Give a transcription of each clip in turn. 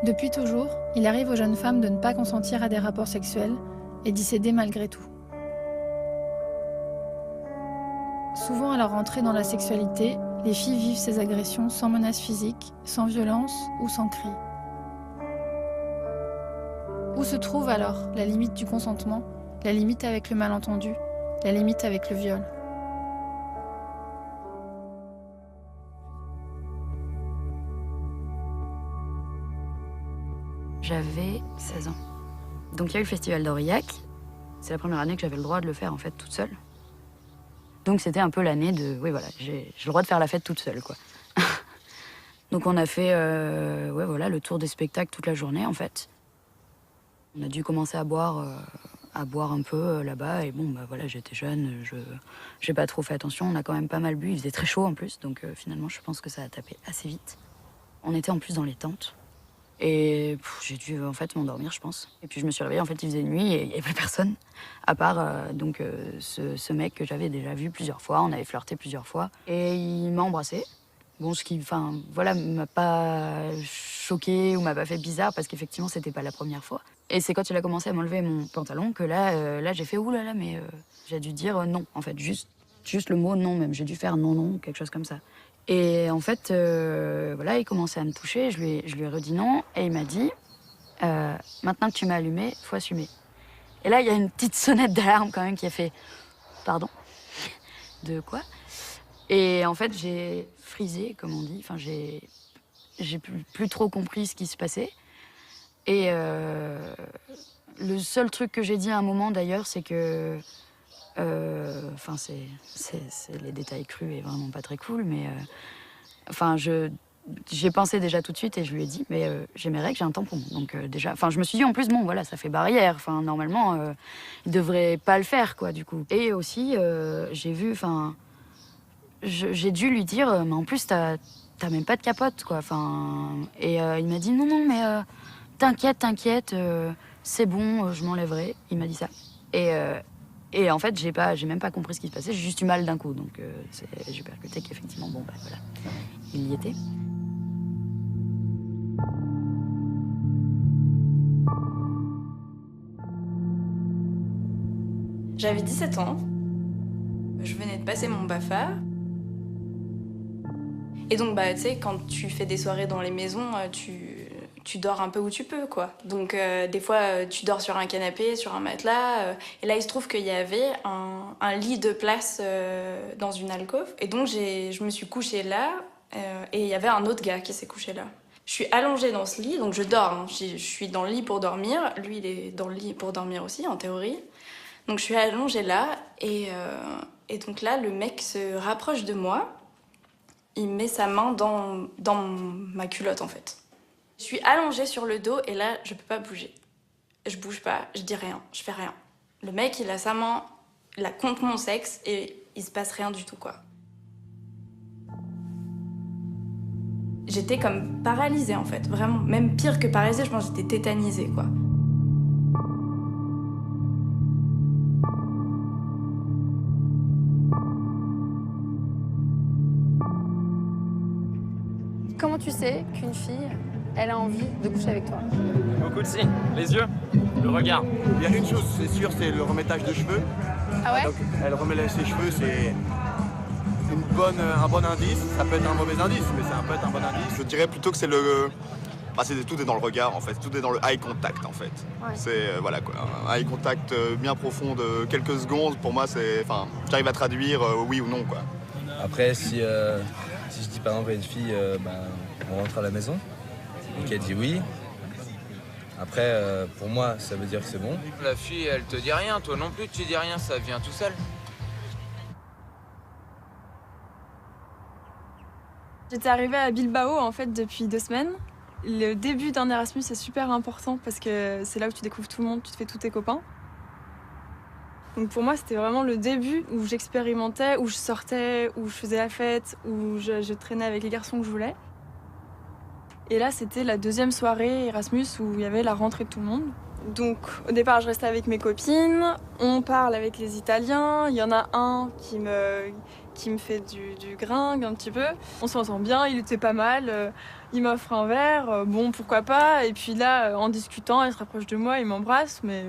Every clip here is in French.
Depuis toujours, il arrive aux jeunes femmes de ne pas consentir à des rapports sexuels et d'y céder malgré tout. Souvent à leur entrée dans la sexualité, les filles vivent ces agressions sans menace physique, sans violence ou sans cri. Où se trouve alors la limite du consentement, la limite avec le malentendu, la limite avec le viol ? J'avais 16 ans. Donc il y a eu le festival d'Aurillac. C'est la première année que j'avais le droit de le faire en fait toute seule. Donc c'était un peu l'année de... Oui voilà, j'ai le droit de faire la fête toute seule quoi. Donc on a fait le tour des spectacles toute la journée en fait. On a dû commencer à boire un peu là-bas. Et bon, bah voilà, j'étais jeune, j'ai pas trop fait attention. On a quand même pas mal bu, il faisait très chaud en plus. Donc finalement, je pense que ça a tapé assez vite. On était en plus dans les tentes. Et j'ai dû en fait m'endormir, je pense. Et puis je me suis réveillée, en fait, il faisait nuit et il n'y avait plus personne. À part ce mec que j'avais déjà vu plusieurs fois. On avait flirté plusieurs fois. Et il m'a embrassée. Bon, ce qui, m'a pas choquée ou m'a pas fait bizarre parce qu'effectivement, c'était pas la première fois. Et c'est quand il a commencé à m'enlever mon pantalon que là j'ai fait oulala, mais j'ai dû dire non, en fait, juste le mot non même. J'ai dû faire non, quelque chose comme ça. Et en fait, il commençait à me toucher, je lui ai redit non, et il m'a dit maintenant que tu m'as allumé, faut assumer. Et là, il y a une petite sonnette d'alarme quand même qui a fait pardon, de quoi? Et en fait, j'ai frisé, comme on dit. Enfin, j'ai plus trop compris ce qui se passait. Et le seul truc que j'ai dit à un moment, d'ailleurs, c'est que... c'est les détails crus et vraiment pas très cool, mais... j'ai pensé déjà tout de suite et je lui ai dit, mais j'ai mes règles, j'ai un tampon. Donc je me suis dit, en plus, bon, voilà, ça fait barrière. Enfin, normalement, il devrait pas le faire, quoi, du coup. Et aussi, j'ai vu, j'ai dû lui dire, mais en plus, t'as même pas de capote, quoi. Il m'a dit, non, mais t'inquiète, c'est bon, je m'enlèverai. Il m'a dit ça. Et en fait, j'ai même pas compris ce qui se passait, j'ai juste eu mal d'un coup. Donc j'ai percuté qu'effectivement, bon, bah voilà, il y était. J'avais 17 ans. Je venais de passer mon BAFA. Et donc, tu sais, quand tu fais des soirées dans les maisons, tu dors un peu où tu peux, quoi. Donc, des fois, tu dors sur un canapé, sur un matelas. Et là, il se trouve qu'il y avait un lit de place dans une alcôve. Et donc, je me suis couchée là. Et il y avait un autre gars qui s'est couché là. Je suis allongée dans ce lit, donc je dors. Hein. Je suis dans le lit pour dormir. Lui, il est dans le lit pour dormir aussi, en théorie. Donc, je suis allongée là. Et donc là, le mec se rapproche de moi. Il met sa main dans ma culotte, en fait. Je suis allongée sur le dos et là, je peux pas bouger. Je bouge pas, je dis rien, je fais rien. Le mec, il a sa main là contre mon sexe et il se passe rien du tout, quoi. J'étais comme paralysée, en fait, vraiment. Même pire que paralysée, je pense que j'étais tétanisée, quoi. Comment tu sais qu'une fille, elle a envie de coucher avec toi? Beaucoup de signes, les yeux, le regard. Il y a une chose, c'est sûr, c'est le remettage de cheveux. Ah ouais? Donc, elle remet ses cheveux, c'est un bon indice. Ça peut être un mauvais indice, mais ça peut être un bon indice. Je dirais plutôt que c'est tout est dans le regard, en fait. Tout est dans le eye contact, en fait. Ouais. C'est, un eye contact bien profond de quelques secondes. Pour moi, j'arrive à traduire oui ou non, quoi. Après, si je dis par exemple à une fille, on rentre à la maison, et qu'elle dit oui, après, pour moi, ça veut dire que c'est bon. La fille, elle te dit rien, toi non plus, tu dis rien, ça vient tout seul. J'étais arrivée à Bilbao en fait depuis 2 semaines. Le début d'un Erasmus est super important parce que c'est là où tu découvres tout le monde, tu te fais tous tes copains. Donc pour moi, c'était vraiment le début où j'expérimentais, où je sortais, où je faisais la fête, où je traînais avec les garçons que je voulais. Et là, c'était la 2e soirée Erasmus où il y avait la rentrée de tout le monde. Donc au départ, je restais avec mes copines, on parle avec les Italiens, il y en a un qui me fait du gringue un petit peu. On s'entend bien, il était pas mal, il m'offre un verre, bon pourquoi pas. Et puis là, en discutant, il se rapproche de moi, il m'embrasse, mais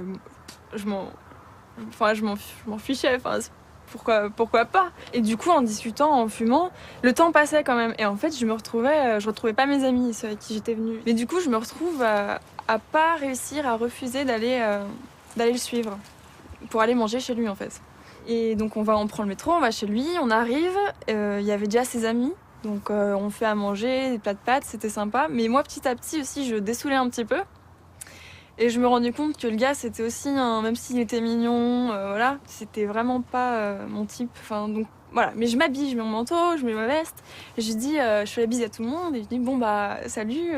je m'en fichais. Pourquoi pas? Et du coup, en discutant, en fumant, le temps passait quand même. Et en fait, je retrouvais pas mes amis, ceux avec qui j'étais venue. Mais du coup, je me retrouve à pas réussir à refuser d'aller le suivre pour aller manger chez lui en fait. Et donc on prend le métro, on va chez lui, on arrive, il y avait déjà ses amis, donc on fait à manger, des plats de pâtes, c'était sympa. Mais moi petit à petit aussi je dessoulais un petit peu. Et je me rendais compte que le gars c'était aussi, même s'il était mignon, voilà, c'était vraiment pas mon type. Enfin, donc voilà, mais je m'habille, je mets mon manteau, je mets ma veste, et je dis, je fais la bise à tout le monde, et je dis bon bah salut,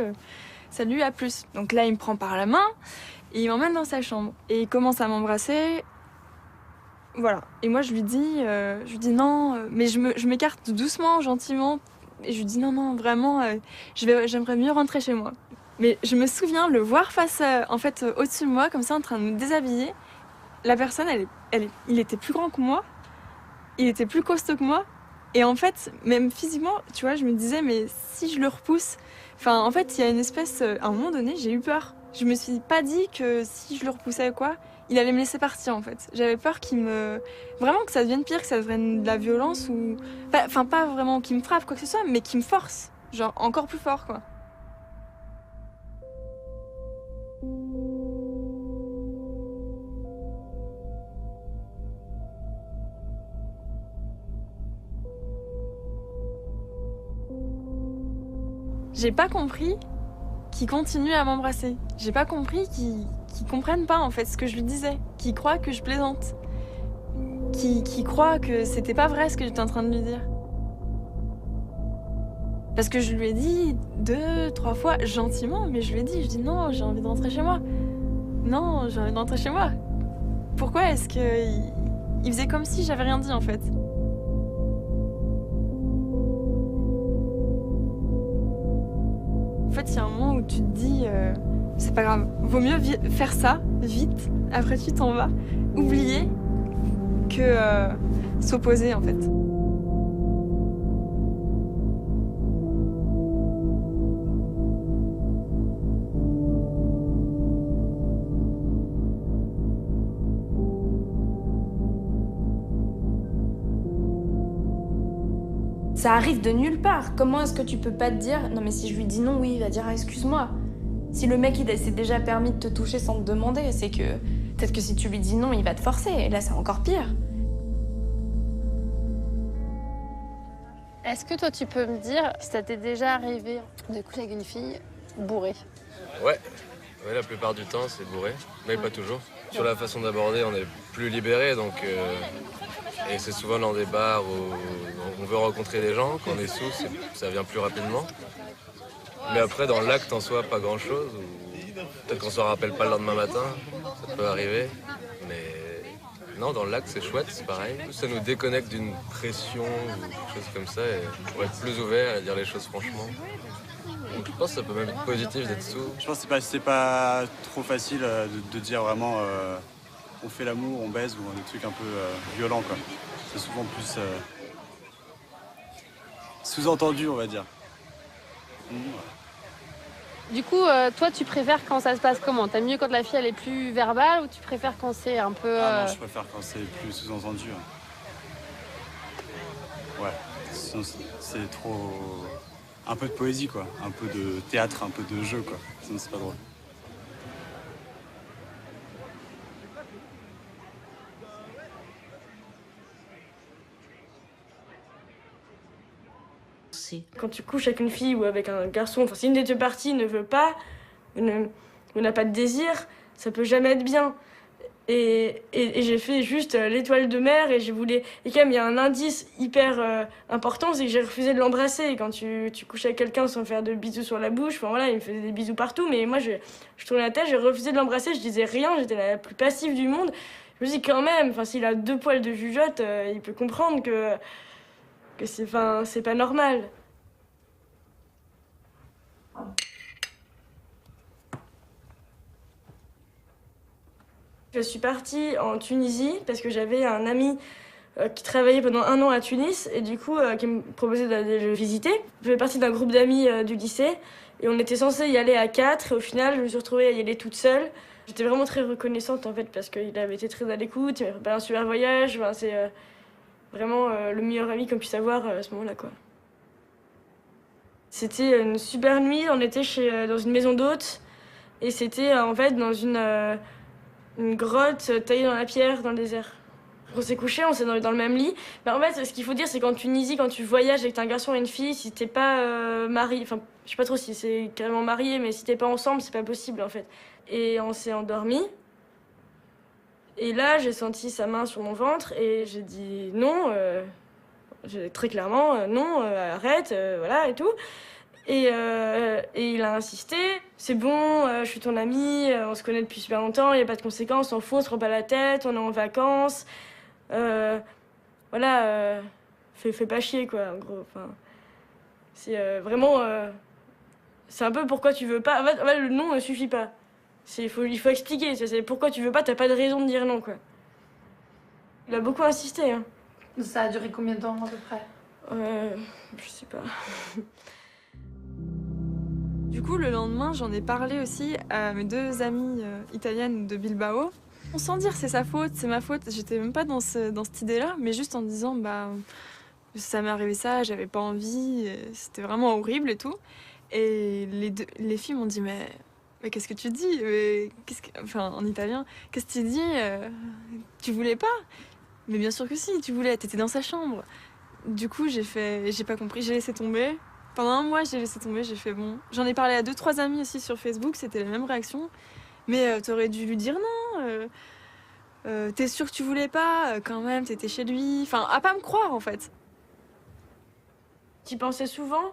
à plus. Donc là il me prend par la main, et il m'emmène dans sa chambre, et il commence à m'embrasser. Voilà. Et moi, je lui dis non, mais je m'écarte doucement, gentiment. Et je lui dis non, vraiment, j'aimerais mieux rentrer chez moi. Mais je me souviens le voir au-dessus de moi, comme ça, en train de me déshabiller. La personne, il était plus grand que moi. Il était plus costaud que moi. Et en fait, même physiquement, tu vois, je me disais, mais si je le repousse... Enfin, en fait, il y a une espèce... À un moment donné, j'ai eu peur. Je me suis pas dit que si je le repoussais ou quoi, il allait me laisser partir en fait. J'avais peur vraiment que ça devienne pire, que ça devienne de la violence ou... Enfin, pas vraiment qu'il me frappe quoi que ce soit, mais qu'il me force. Genre encore plus fort quoi. J'ai pas compris qu'il continue à m'embrasser. J'ai pas compris qu'il comprenne pas en fait ce que je lui disais, qu'il croit que je plaisante, qu'il croit que c'était pas vrai ce que j'étais en train de lui dire. Parce que je lui ai dit 2, 3 fois gentiment, mais je dis non, j'ai envie de rentrer chez moi. Non, j'ai envie de rentrer chez moi. Pourquoi est-ce qu'il faisait comme si j'avais rien dit en fait? En fait, il y a un moment où tu te dis, c'est pas grave, vaut mieux faire ça vite, après tu t'en vas, oublier, que s'opposer en fait. Ça arrive de nulle part. Comment est-ce que tu peux pas te dire non mais si je lui dis non, oui, il va dire ah, excuse-moi. Si le mec il s'est déjà permis de te toucher sans te demander, c'est que peut-être que si tu lui dis non, il va te forcer. Et là, c'est encore pire. Est-ce que toi, tu peux me dire si ça t'est déjà arrivé de coucher avec une fille bourrée? Ouais, la plupart du temps, c'est bourré, mais pas toujours. Sur la façon d'aborder, on est plus libéré, donc... Et c'est souvent dans des bars où on veut rencontrer des gens, quand on est sous, ça vient plus rapidement. Mais après, dans l'acte en soi, pas grand-chose. Peut-être qu'on s'en rappelle pas le lendemain matin, ça peut arriver. Mais non, dans l'acte, c'est chouette, c'est pareil. Ça nous déconnecte d'une pression ou quelque chose comme ça. Et on va être plus ouvert et dire les choses franchement. Donc je pense que ça peut même être positif d'être sous. Je pense que c'est pas trop facile de dire vraiment on fait l'amour, on baise ou des trucs un peu violents quoi. C'est souvent plus sous-entendu on va dire. Du coup, toi, tu préfères quand ça se passe comment? T'aimes mieux quand la fille elle est plus verbale ou tu préfères quand c'est un peu... Ah non, je préfère quand c'est plus sous-entendu. Ouais, sinon c'est trop... Un peu de poésie quoi, un peu de théâtre, un peu de jeu quoi, sinon c'est pas drôle. Quand tu couches avec une fille ou avec un garçon, enfin si une des deux parties ne veut pas, ou n'a pas de désir, ça peut jamais être bien. Et j'ai fait juste l'étoile de mer et j'ai voulu... Et quand même, il y a un indice hyper important, c'est que j'ai refusé de l'embrasser. Quand tu couches avec quelqu'un sans faire de bisous sur la bouche, enfin voilà, il me faisait des bisous partout, mais moi je tournais la tête, j'ai refusé de l'embrasser, je disais rien, j'étais la plus passive du monde. Je me dis quand même, enfin s'il a 2 poils de jugeote, il peut comprendre que c'est pas normal. Je suis partie en Tunisie parce que j'avais un ami qui travaillait pendant 1 an à Tunis et du coup qui me proposait d'aller le visiter. Je fais partie d'un groupe d'amis du lycée et on était censé y aller à 4 et au final je me suis retrouvée à y aller toute seule. J'étais vraiment très reconnaissante en fait parce qu'il avait été très à l'écoute, il m'avait préparé un super voyage, enfin, c'est vraiment le meilleur ami qu'on puisse avoir à ce moment-là quoi. C'était une super nuit, on était dans une maison d'hôtes et c'était en fait dans une grotte taillée dans la pierre dans le désert. On s'est couché, on s'est dans le même lit. Mais en fait, ce qu'il faut dire, c'est qu'en Tunisie, quand tu voyages avec un garçon et une fille, si t'es pas marié, enfin, je sais pas trop si c'est carrément marié, mais si t'es pas ensemble, c'est pas possible en fait. Et on s'est endormis. Et là, j'ai senti sa main sur mon ventre et j'ai dit non, très clairement, non, arrête, voilà et tout. Et il a insisté, c'est bon, je suis ton ami, on se connaît depuis super longtemps, il n'y a pas de conséquences, on s'en fout, on se prend pas la tête, on est en vacances. Voilà, fais pas chier quoi, en gros. Enfin, c'est vraiment, c'est un peu pourquoi tu veux pas. En fait, le non ne suffit pas. Il faut expliquer. C'est pourquoi tu veux pas. T'as pas de raison de dire non quoi. Il a beaucoup insisté. Hein. Ça a duré combien de temps à peu près? Je sais pas. Du coup, le lendemain, j'en ai parlé aussi à mes 2 amies italiennes de Bilbao. Sans dire c'est sa faute, c'est ma faute, j'étais même pas dans cette idée-là, mais juste en disant bah ça m'est arrivé ça, j'avais pas envie, c'était vraiment horrible et tout. Et les filles m'ont dit mais qu'est-ce que tu dis, enfin en italien, qu'est-ce que tu dis, tu voulais pas? Mais bien sûr que si, tu voulais, t'étais dans sa chambre. Du coup j'ai pas compris, j'ai laissé tomber. Pendant 1 mois j'ai laissé tomber, j'ai fait bon. J'en ai parlé à 2-3 amis aussi sur Facebook, c'était la même réaction. Mais t'aurais dû lui dire non, t'es sûr que tu voulais pas, quand même, t'étais chez lui. Enfin, à pas me croire en fait. J'y pensais souvent,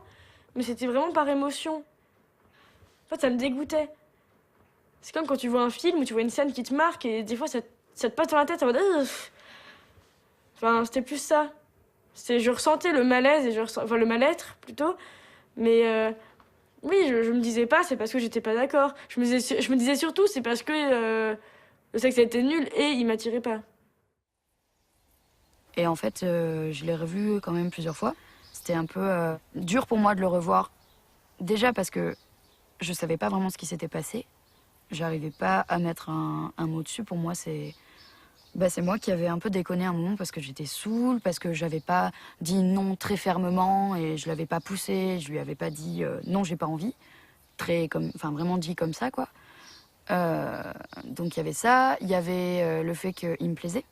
mais c'était vraiment par émotion. En fait, ça me dégoûtait. C'est comme quand tu vois un film ou tu vois une scène qui te marque et des fois ça te passe dans la tête en mode. Enfin, c'était plus ça. Je ressentais le malaise et enfin le mal-être plutôt, mais. Oui, je me disais pas, c'est parce que j'étais pas d'accord. Je me disais surtout, c'est parce que le sexe était nul et il m'attirait pas. Et en fait, je l'ai revu quand même plusieurs fois. C'était un peu dur pour moi de le revoir. Déjà parce que je savais pas vraiment ce qui s'était passé. J'arrivais pas à mettre un mot dessus. Pour moi, c'est moi qui avais un peu déconné un moment parce que j'étais saoule, parce que j'avais pas dit non très fermement et je l'avais pas poussé, je lui avais pas dit non, j'ai pas envie. Vraiment dit comme ça, quoi. Donc il y avait ça, il y avait le fait qu'il me plaisait.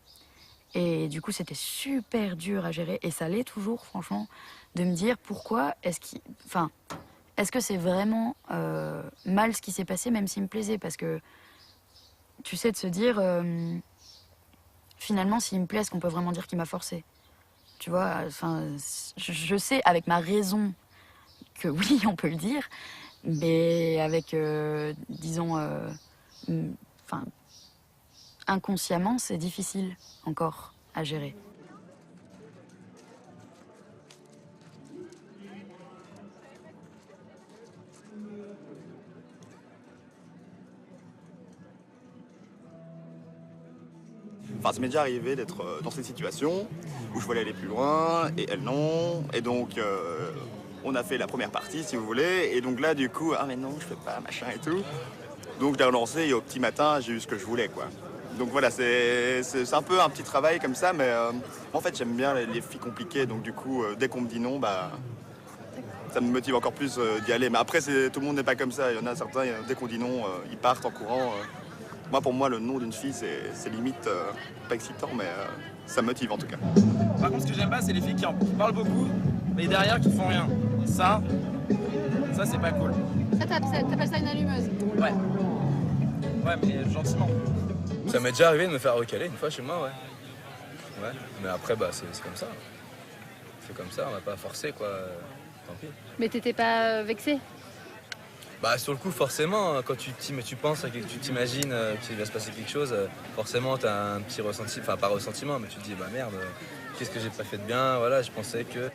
Et du coup, c'était super dur à gérer. Et ça l'est toujours, franchement, de me dire pourquoi est-ce que c'est vraiment mal ce qui s'est passé, même s'il me plaisait? Parce que, tu sais, de se dire, finalement, s'il me plaît, est-ce qu'on peut vraiment dire qu'il m'a forcé? Tu vois, je sais, avec ma raison, que oui, on peut le dire, mais avec, disons, inconsciemment, c'est difficile encore à gérer. Enfin, ça m'est déjà arrivé d'être dans cette situation où je voulais aller plus loin et elle non. Et donc, on a fait la première partie, si vous voulez. Et donc là, du coup, ah mais non, je fais pas, machin et tout. Donc, je l'ai relancé et au petit matin, j'ai eu ce que je voulais, quoi. Donc voilà, c'est un peu un petit travail comme ça, mais en fait, j'aime bien les filles compliquées. Donc du coup, dès qu'on me dit non, bah, ça me motive encore plus d'y aller. Mais après, tout le monde n'est pas comme ça. Il y en a certains, dès qu'on dit non, ils partent en courant. Moi, pour moi, le nom d'une fille, c'est limite pas excitant, mais ça me motive en tout cas. Par contre, ce que j'aime pas, c'est les filles qui parlent beaucoup, mais derrière qui font rien. Ça c'est pas cool. Ça, t'appelles ça une allumeuse? Ouais. Ouais, mais gentiment. Ça m'est déjà arrivé de me faire recaler une fois chez moi, ouais. Ouais, mais après, bah, c'est comme ça. C'est comme ça, on va pas forcer, quoi. Tant pis. Mais t'étais pas vexé? Bah, sur le coup, forcément, quand tu penses, tu t'imagines qu'il va se passer quelque chose, forcément, t'as un petit ressenti, enfin, pas ressentiment, mais tu te dis, bah merde, qu'est-ce que j'ai pas fait de bien, voilà, je pensais que...